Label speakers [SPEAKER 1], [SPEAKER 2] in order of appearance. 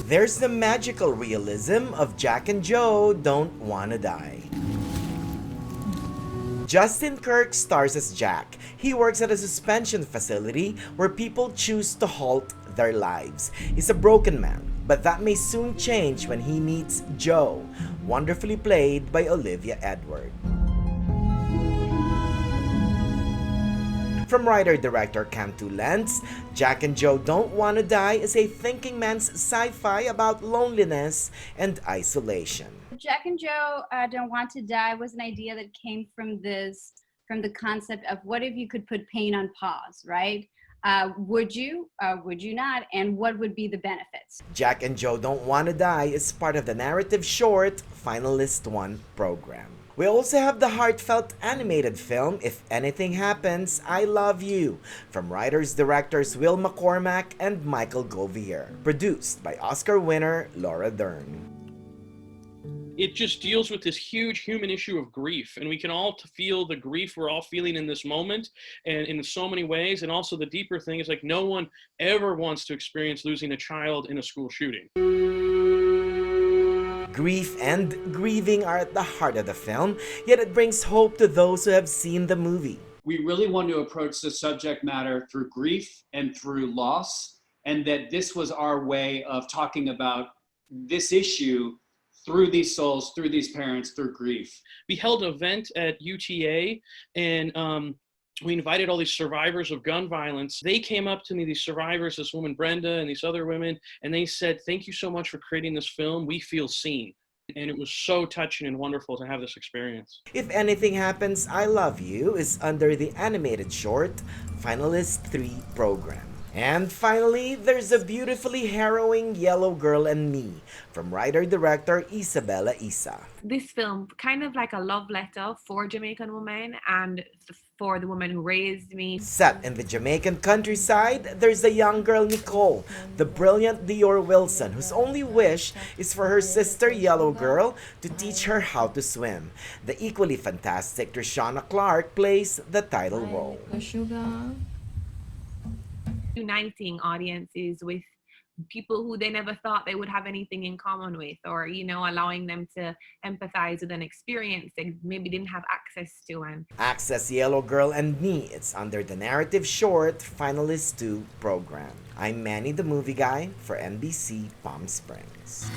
[SPEAKER 1] There's the magical realism of Jack and Joe Don't Wanna Die. Justin Kirk stars as Jack. He works at a suspension facility where people choose to halt their lives. He's a broken man, but that may soon change when he meets Joe, wonderfully played by Olivia Edward. From writer-director Cantu Lentz, Jack and Joe Don't Wanna Die is a thinking man's sci-fi about loneliness and isolation.
[SPEAKER 2] Jack and Joe Don't Want to Die was an idea that came from the concept of what if you could put pain on pause, right? Would you not? And what would be the benefits?
[SPEAKER 1] Jack and Joe Don't Wanna Die is part of the narrative short Finalist 1 program. We also have the heartfelt animated film If Anything Happens, I Love You, from writers-directors Will McCormack and Michael Govier, produced by Oscar winner Laura Dern.
[SPEAKER 3] It just deals with this huge human issue of grief, and we can all feel the grief we're all feeling in this moment, and in so many ways. And also the deeper thing is, like, no one ever wants to experience losing a child in a school shooting.
[SPEAKER 1] Grief and grieving are at the heart of the film, yet it brings hope to those who have seen the movie.
[SPEAKER 4] We really want to approach the subject matter through grief and through loss, and that this was our way of talking about this issue through these souls, through these parents, through grief.
[SPEAKER 3] We held an event at UTA, and we invited all these survivors of gun violence. They came up to me, these survivors, this woman Brenda and these other women, and they said, "Thank you so much for creating this film. We feel seen." And it was so touching and wonderful to have this experience.
[SPEAKER 1] If Anything Happens, I Love You is under the animated short Finalist 3 program. And finally, there's a beautifully harrowing Yellow Girl and Me, from writer-director Isabella Isa.
[SPEAKER 5] This film, kind of like a love letter for Jamaican women and for the woman who raised me.
[SPEAKER 1] Set in the Jamaican countryside, there's a young girl, Nicole, the brilliant Dior Wilson, whose only wish is for her sister Yellow Girl to teach her how to swim. The equally fantastic Trishana Clark plays the title role.
[SPEAKER 5] Uniting audiences with people who they never thought they would have anything in common with, or allowing them to empathize with an experience they maybe didn't have access to. And
[SPEAKER 1] access Yellow Girl and Me, it's under the narrative short Finalist 2 program. I'm Manny the Movie Guy for NBC Palm Springs.